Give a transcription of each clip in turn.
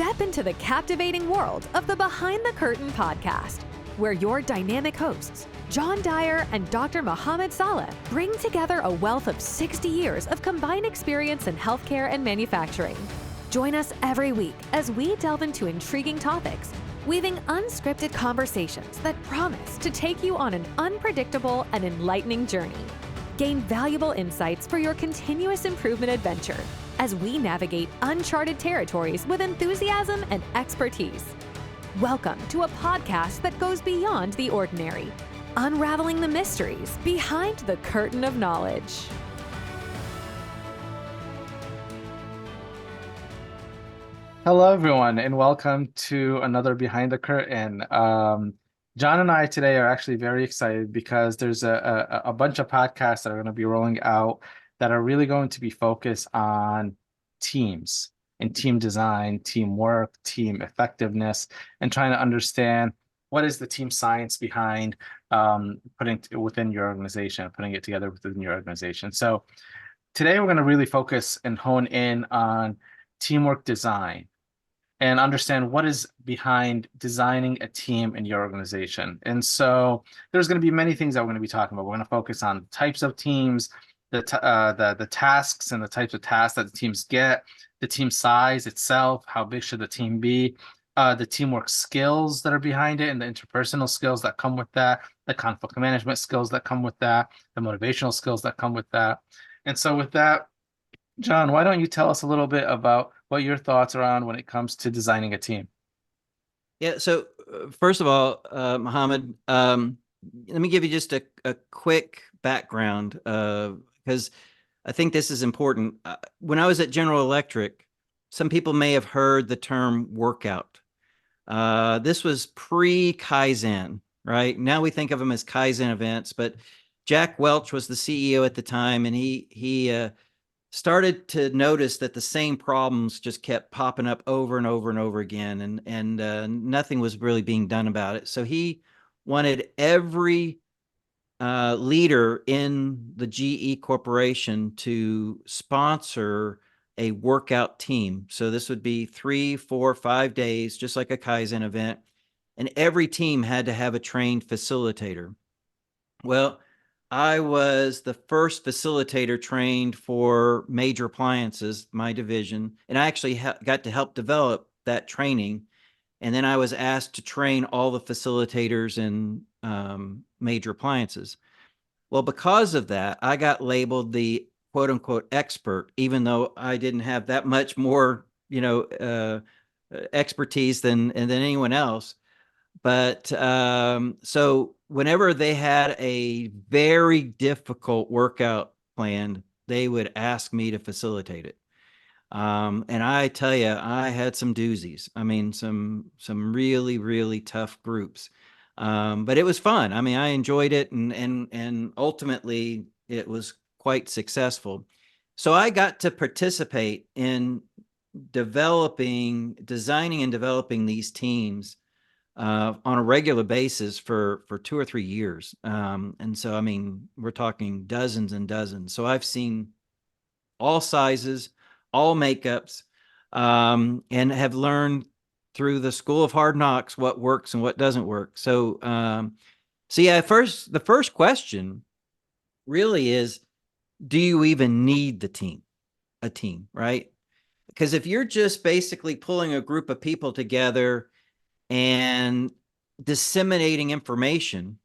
Step into the captivating world of the Behind the Curtain podcast, where your dynamic hosts, John Dyer and Dr. Mohamad Saleh, bring together a wealth of 60 years of combined experience in healthcare and manufacturing. Join us every week as we delve into intriguing topics, weaving unscripted conversations that promise to take you on an unpredictable and enlightening journey. Gain valuable insights for your continuous improvement adventure as we navigate uncharted territories with enthusiasm and expertise. Welcome to a podcast that goes beyond the ordinary, unraveling the mysteries behind the curtain of knowledge. Hello, everyone, and welcome to another Behind the Curtain. John and I today are actually very excited because there's a bunch of podcasts that are going to be rolling out that are really going to be focused on teams and team design, teamwork, team effectiveness, and trying to understand what is the team science behind putting it within your organization, putting it together within your organization. So today we're going to really focus and hone in on teamwork design and understand what is behind designing a team in your organization. And so there's going to be many things that we're going to be talking about. We're going to focus on types of teams, the tasks and the types of tasks that the teams get, the team size itself, how big should the team be, the teamwork skills that are behind it and the interpersonal skills that come with that, the conflict management skills that come with that, the motivational skills that come with that. And so with that, John, why don't you tell us a little bit about what your thoughts are on when it comes to designing a team? Yeah, so first of all, Mohamad, let me give you just a quick background because I think this is important. When I was at General Electric, some people may have heard the term workout. This was pre-Kaizen, right? Now we think of them as Kaizen events, but Jack Welch was the CEO at the time, and he started to notice that the same problems just kept popping up over and over and over again, and nothing was really being done about it. So he wanted every leader in the GE Corporation to sponsor a workout team. So this would be 3, 4, 5 days, just like a Kaizen event, and every team had to have a trained facilitator. Well, I was the first facilitator trained for Major Appliances, my division, and I actually got to help develop that training. And then I was asked to train all the facilitators in Major Appliances. Well, because of that, I got labeled the quote unquote expert, even though I didn't have that much more, expertise than anyone else. But so whenever they had a very difficult workout planned, they would ask me to facilitate it. And I tell you, I had some doozies. I mean, some really, really tough groups. But it was fun. I mean, I enjoyed it, and ultimately it was quite successful. So I got to participate in designing and developing these teams on a regular basis for 2 or 3 years. And so, I mean, we're talking dozens and dozens. So I've seen all sizes, all makeups, and have learned through the School of Hard Knocks what works and what doesn't work. So, yeah, the first question really is, do you even need a team, right? Because if you're just basically pulling a group of people together and disseminating information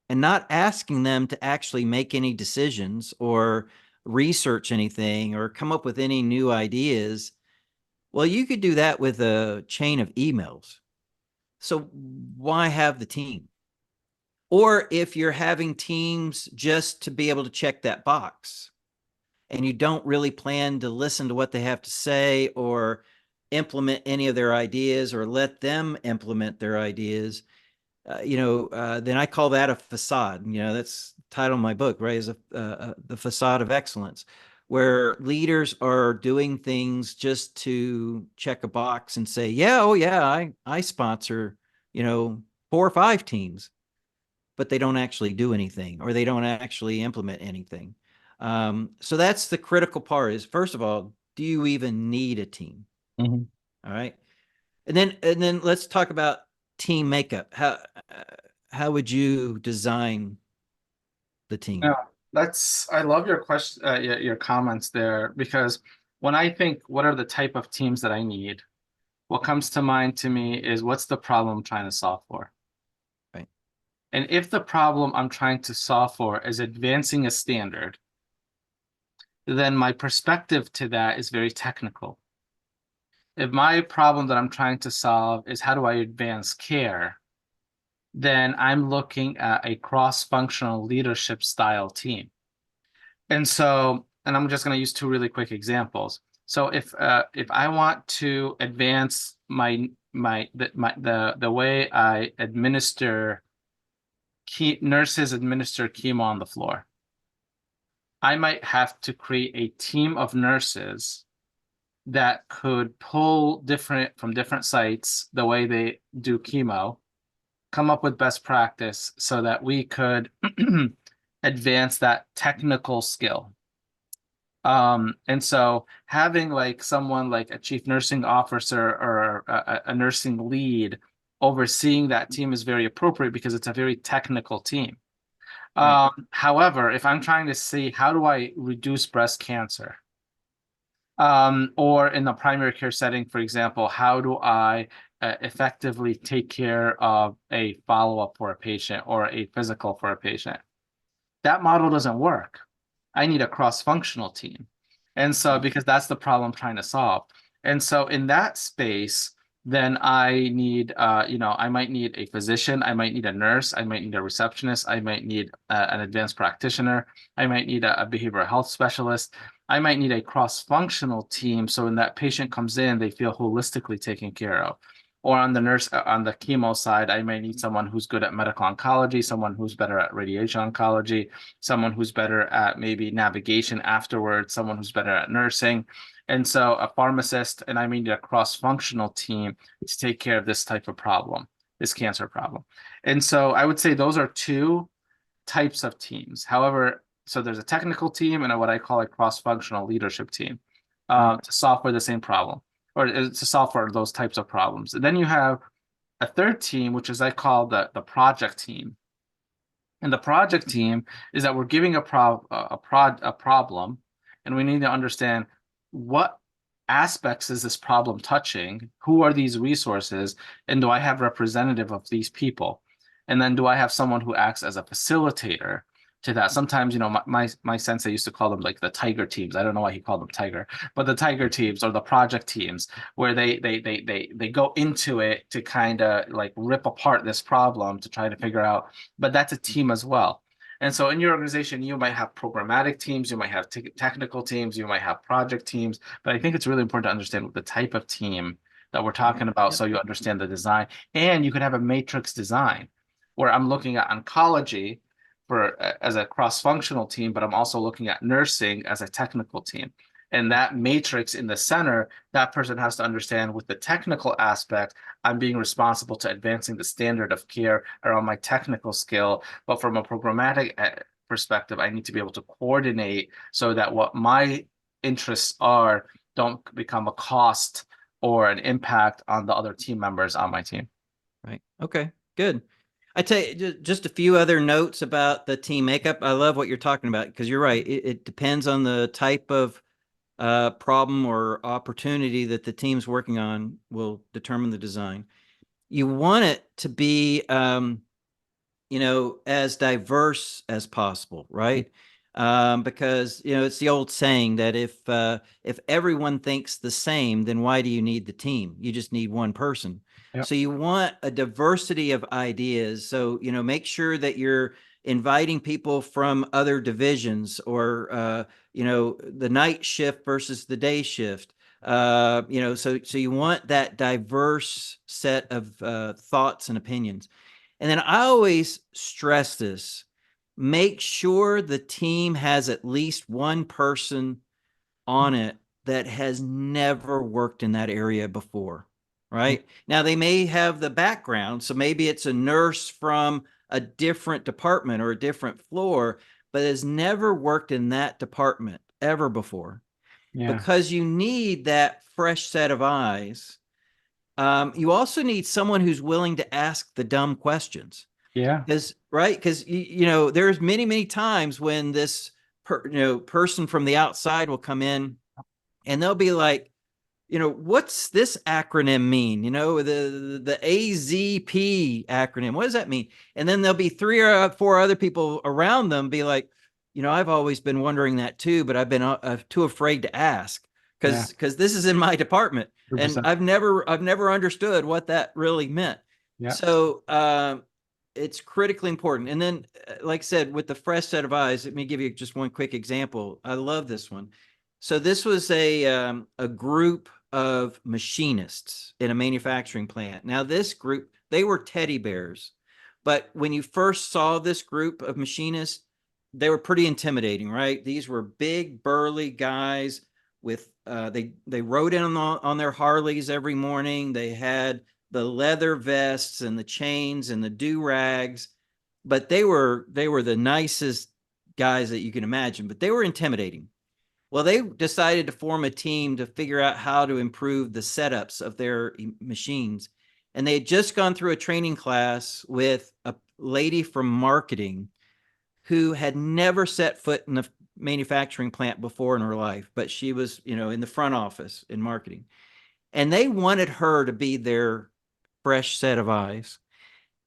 and not asking them to actually make any decisions or research anything or come up with any new ideas, well, you could do that with a chain of emails. So why have the team? Or if you're having teams just to be able to check that box and you don't really plan to listen to what they have to say or implement any of their ideas or let them implement their ideas, then I call that a facade. That's the title of my book, right? Is the facade of excellence, where leaders are doing things just to check a box and say, I sponsor, 4 or 5 teams, but they don't actually do anything or they don't actually implement anything. So that's the critical part is, first of all, do you even need a team? Mm-hmm. All right. And then let's talk about team makeup. How would you design the team? Yeah, I love your question, your comments there, because when I think what are the type of teams that I need, what comes to mind to me is what's the problem I'm trying to solve for? Right. And if the problem I'm trying to solve for is advancing a standard, then my perspective to that is very technical. If my problem that I'm trying to solve is how do I advance care, then I'm looking at a cross-functional leadership style team. And I'm just going to use two really quick examples. So if I want to advance the way I administer nurses administer chemo on the floor, I might have to create a team of nurses that could pull different from different sites the way they do chemo, come up with best practice so that we could advance that technical skill. And so having like someone like a chief nursing officer or a nursing lead overseeing that team is very appropriate because it's a very technical team. Right. However, if I'm trying to see how do I reduce breast cancer, or in the primary care setting, for example, how do I effectively take care of a follow-up for a patient or a physical for a patient? That model doesn't work. I need a cross-functional team. And so, Right. because that's the problem I'm trying to solve. And so in that space, then I need, I might need a physician, I might need a nurse, I might need a receptionist, I might need an advanced practitioner, I might need a behavioral health specialist, I might need a cross-functional team. So when that patient comes in, they feel holistically taken care of. Or on the chemo side, I may need someone who's good at medical oncology, someone who's better at radiation oncology, someone who's better at maybe navigation afterwards, someone who's better at nursing. And so a pharmacist, and I mean a cross-functional team to take care of this type of problem, this cancer problem. And so I would say those are two types of teams. However, so there's a technical team and what I call a cross-functional leadership team Right. to solve for the same problem or to solve for those types of problems. And then you have a third team, which is I call the project team. And the project team is that we're giving a problem, and we need to understand what aspects is this problem touching, who are these resources, and do I have representative of these people? And then do I have someone who acts as a facilitator to that? Sometimes, my sensei used to call them like the tiger teams. I don't know why he called them tiger, but the tiger teams or the project teams where they go into it to kind of like rip apart this problem to try to figure out, but that's a team as well. And so in your organization, you might have programmatic teams, you might have technical teams, you might have project teams, but I think it's really important to understand the type of team that we're Right. talking about Yep. so you understand the design. And you could have a matrix design where I'm looking at oncology as a cross-functional team, but I'm also looking at nursing as a technical team. And that matrix in the center, that person has to understand with the technical aspect, I'm being responsible to advancing the standard of care around my technical skill. But from a programmatic perspective, I need to be able to coordinate so that what my interests are don't become a cost or an impact on the other team members on my team. Right. Okay. Good. I tell you just a few other notes about the team makeup. I love what you're talking about because you're right. It depends on the type of problem or opportunity that the team's working on will determine the design. You want it to be, as diverse as possible, right? Because it's the old saying that if everyone thinks the same, then why do you need the team? You just need one person. Yep. So you want a diversity of ideas. So make sure that you're inviting people from other divisions or the night shift versus the day shift. So you want that diverse set of thoughts and opinions. And then I always stress this: make sure the team has at least one person on it that has never worked in that area before, right? Now, they may have the background. So maybe it's a nurse from a different department or a different floor, but has never worked in that department ever before Yeah. because you need that fresh set of eyes You also need someone who's willing to ask the dumb questions. Yeah. Because there's many times when this person from the outside will come in and they'll be like, what's this acronym mean? The AZP acronym. What does that mean? And then there'll be 3 or 4 other people around them be like, I've always been wondering that too, but I've been too afraid to ask Yeah. because this is in my department, and 100%. I've never understood what that really meant. Yeah. So it's critically important. And then, like I said, with the fresh set of eyes, let me give you just one quick example. I love this one. So this was a group of machinists in a manufacturing plant. Now, this group, they were teddy bears, but when you first saw this group of machinists, they were pretty intimidating, right? These were big, burly guys with they rode in on their Harleys every morning. They had the leather vests and the chains and the do-rags, but they were the nicest guys that you can imagine, but they were intimidating. Well, they decided to form a team to figure out how to improve the setups of their machines. And they had just gone through a training class with a lady from marketing who had never set foot in a manufacturing plant before in her life, but she was, in the front office in marketing. And they wanted her to be their fresh set of eyes.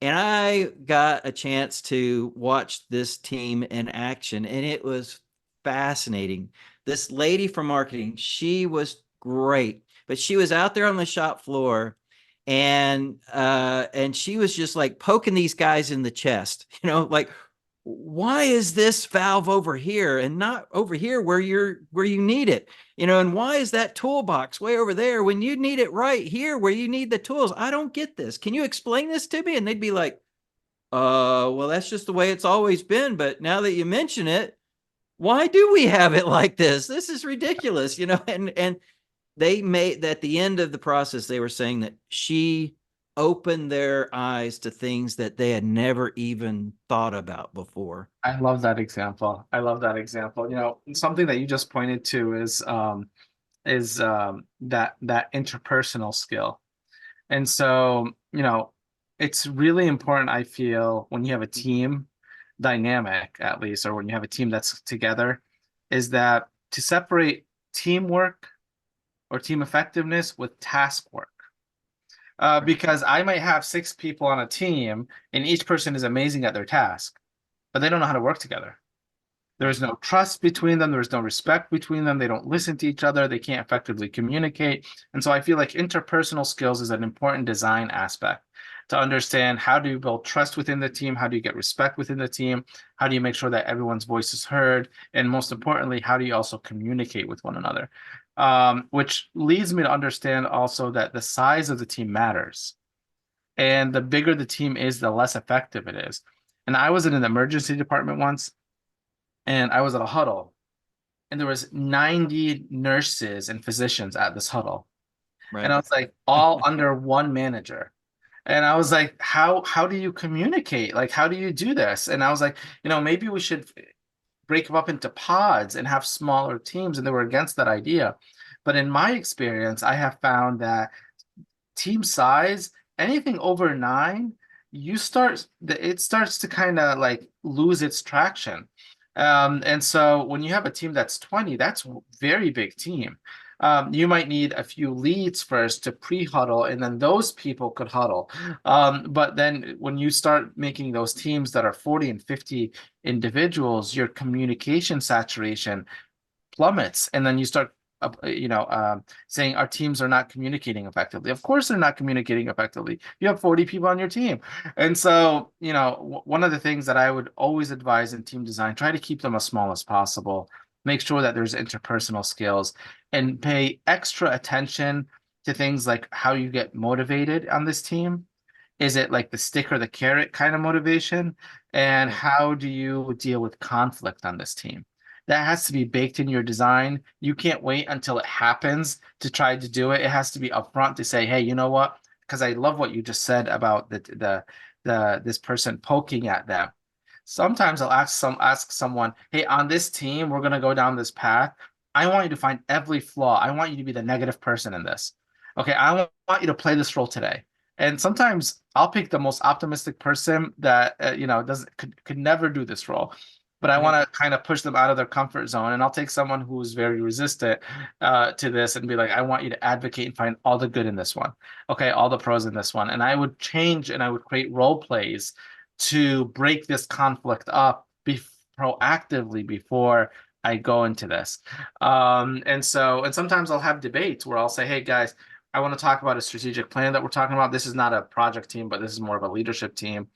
And I got a chance to watch this team in action, and it was fascinating. This lady from marketing, she was great, but she was out there on the shop floor, and she was just like poking these guys in the chest, like, why is this valve over here and not over here where you need it? And why is that toolbox way over there when you need it right here where you need the tools? I don't get this. Can you explain this to me? And they'd be like, well, that's just the way it's always been. But now that you mention it, why do we have it like this? This is ridiculous, and they made at the end of the process, they were saying that she opened their eyes to things that they had never even thought about before. I love that example. I love that example. Something that you just pointed to is that interpersonal skill. And so, it's really important, I feel, when you have a team dynamic, at least, or when you have a team that's together, is that to separate teamwork or team effectiveness with task work. Because I might have 6 people on a team and each person is amazing at their task, but they don't know how to work together. There is no trust between them. There is no respect between them. They don't listen to each other. They can't effectively communicate. And so I feel like interpersonal skills is an important design aspect to understand how do you build trust within the team? How do you get respect within the team? How do you make sure that everyone's voice is heard? And most importantly, how do you also communicate with one another? Which leads me to understand also that the size of the team matters. And the bigger the team is, the less effective it is. And I was in an emergency department once, and I was at a huddle, and there was 90 nurses and physicians at this huddle. Right. And I was like, all under one manager. And I was like, how do you communicate? Like, how do you do this? And I was like, maybe we should break them up into pods and have smaller teams. And they were against that idea. But in my experience, I have found that team size, anything over 9, it starts to kind of like lose its traction. And so when you have a team that's 20, that's a very big team. You might need a few leads first to pre-huddle, and then those people could huddle. But then when you start making those teams that are 40 and 50 individuals, your communication saturation plummets, and then you start saying our teams are not communicating effectively. Of course they're not communicating effectively. You have 40 people on your team. And so, one of the things that I would always advise in team design, try to keep them as small as possible. Make sure that there's interpersonal skills, and pay extra attention to things like how you get motivated on this team. Is it like the stick or the carrot kind of motivation? And how do you deal with conflict on this team? That has to be baked in your design. You can't wait until it happens to try to do it. It has to be upfront to say, hey, you know what? Because I love what you just said about this person poking at them. Sometimes I'll ask someone, hey, on this team, we're gonna go down this path. I want you to find every flaw. I want you to be the negative person in this. Okay, I want you to play this role today. And sometimes I'll pick the most optimistic person that doesn't could never do this role. But I Right. want to kind of push them out of their comfort zone. And I'll take someone who's very resistant to this and be like, I want you to advocate and find all the good in this one. Okay, all the pros in this one. And I would change and I would create role plays to break this conflict up proactively before I go into this. And sometimes I'll have debates where I'll say, hey guys, I want to talk about a strategic plan that we're talking about. This is not a project team, but this is more of a leadership team.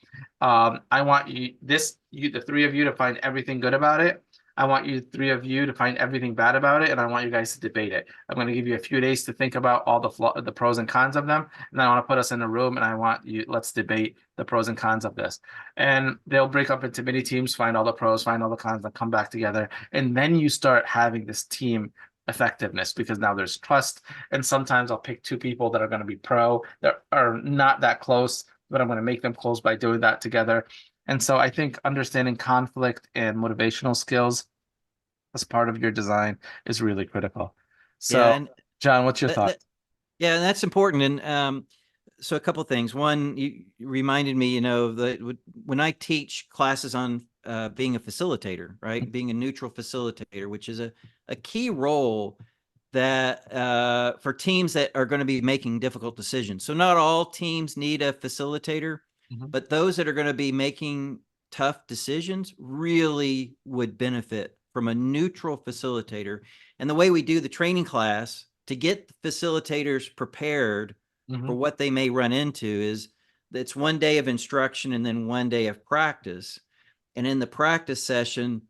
I want the three of you to find everything good about it. I want you three of you to find everything bad about it, and I want you guys to debate it. I'm going to give you a few days to think about all the pros and cons of them, and I want to put us in a room, and I want you let's debate the pros and cons of this. And they'll break up into mini teams, find all the pros, find all the cons, and come back together, and then you start having this team effectiveness because now there's trust. And sometimes I'll pick two people that are going to be pro that are not that close, but I'm going to make them close by doing that together. And so I think understanding conflict and motivational skills as part of your design is really critical. Yeah, So, and John, what's your that, thought? that yeah, and that's important. And so a couple of things. One, you reminded me, that when I teach classes on being a facilitator, right, being a neutral facilitator, which is a key role that for teams that are going to be making difficult decisions. So not all teams need a facilitator, Mhm. but those that are going to be making tough decisions really would benefit from a neutral facilitator. And the way we do the training class to get the facilitators prepared for Mhm. what they may run into is it's one day of instruction and then one day of practice. And in the practice session,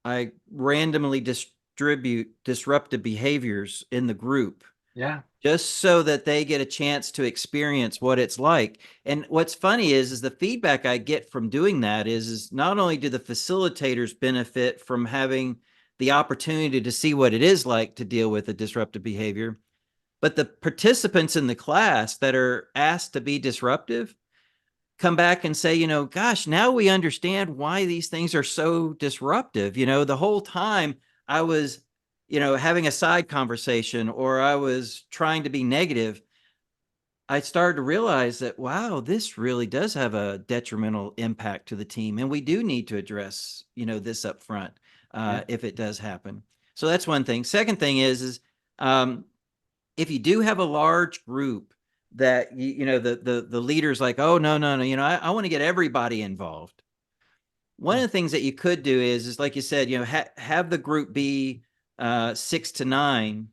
I randomly distribute disruptive behaviors in the group Yeah. just so that they get a chance to experience what it's like. And what's funny is the feedback I get from doing that is not only do the facilitators benefit from having the opportunity to see what it is like to deal with a disruptive behavior, but the participants in the class that are asked to be disruptive come back and say, gosh, now we understand why these things are so disruptive. The whole time I was, having a side conversation or I was trying to be negative, I started to realize that, wow, this really does have a detrimental impact to the team. And we do need to address, this up front Yeah. if it does happen. So that's one thing. Second thing is um, if you do have a large group that the leader's like, oh no, I want to get everybody involved. One of the things that you could do is like you said, have the group be 6 to 9,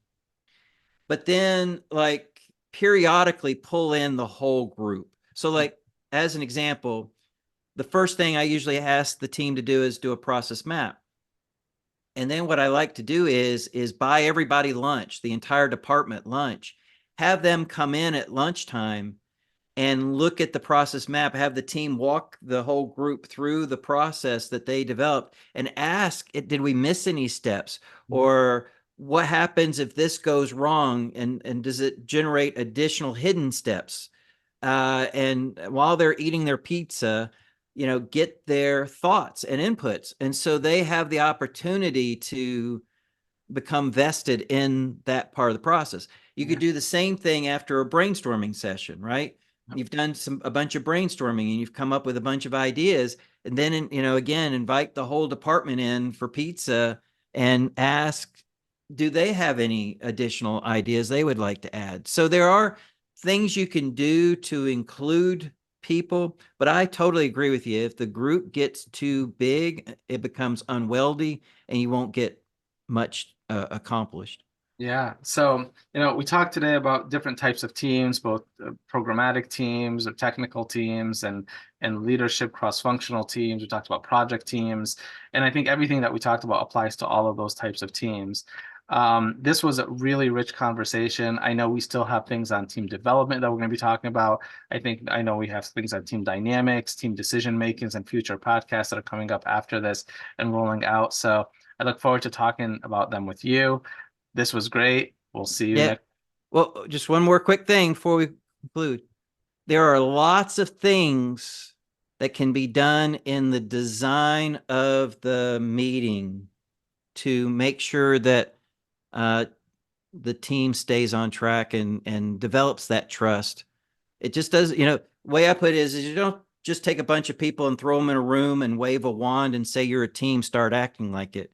but then like periodically pull in the whole group. So like as an example, the first thing I usually ask the team to do is do a process map. And then what I like to do is buy everybody lunch, the entire department lunch, have them come in at lunchtime and look at the process map, have the team walk the whole group through the process that they developed and ask, did we miss any steps? Mhm. Or what happens if this goes wrong? And does it generate additional hidden steps? And while they're eating their pizza, get their thoughts and inputs. And so they have the opportunity to become vested in that part of the process. You Yeah. could do the same thing after a brainstorming session, right? Yep. You've done a bunch of brainstorming and you've come up with a bunch of ideas, and then again invite the whole department in for pizza and ask, do they have any additional ideas they would like to add? So there are things you can do to include people, but I totally agree with you. If the group gets too big, it becomes unwieldy and you won't get much accomplished. Yeah. So, we talked today about different types of teams, both programmatic teams or technical teams and leadership cross-functional teams. We talked about project teams. And I think everything that we talked about applies to all of those types of teams. This was a really rich conversation. I know we still have things on team development that we're going to be talking about. I know we have things on team dynamics, team decision makings, and future podcasts that are coming up after this and rolling out. So I look forward to talking about them with you. This was great. We'll see you Yeah. next. Well, just one more quick thing before we conclude. There are lots of things that can be done in the design of the meeting to make sure that uh, the team stays on track and develops that trust. It just does, way I put it is you don't just take a bunch of people and throw them in a room and wave a wand and say you're a team, start acting like it.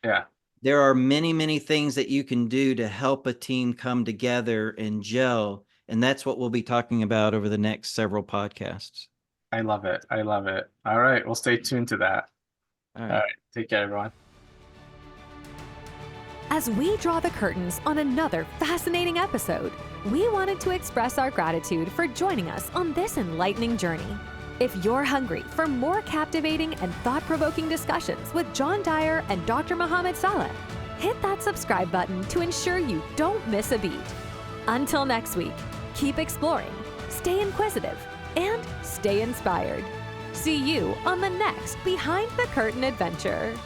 Yeah. There are many, many things that you can do to help a team come together and gel. And that's what we'll be talking about over the next several podcasts. I love it. I love it. All right. We'll stay tuned to that. All All right. right. Take care, everyone. As we draw the curtains on another fascinating episode, we wanted to express our gratitude for joining us on this enlightening journey. If you're hungry for more captivating and thought-provoking discussions with John Dyer and Dr. Mohamad Saleh, hit that subscribe button to ensure you don't miss a beat. Until next week, keep exploring, stay inquisitive, and stay inspired. See you on the next Behind the Curtain adventure.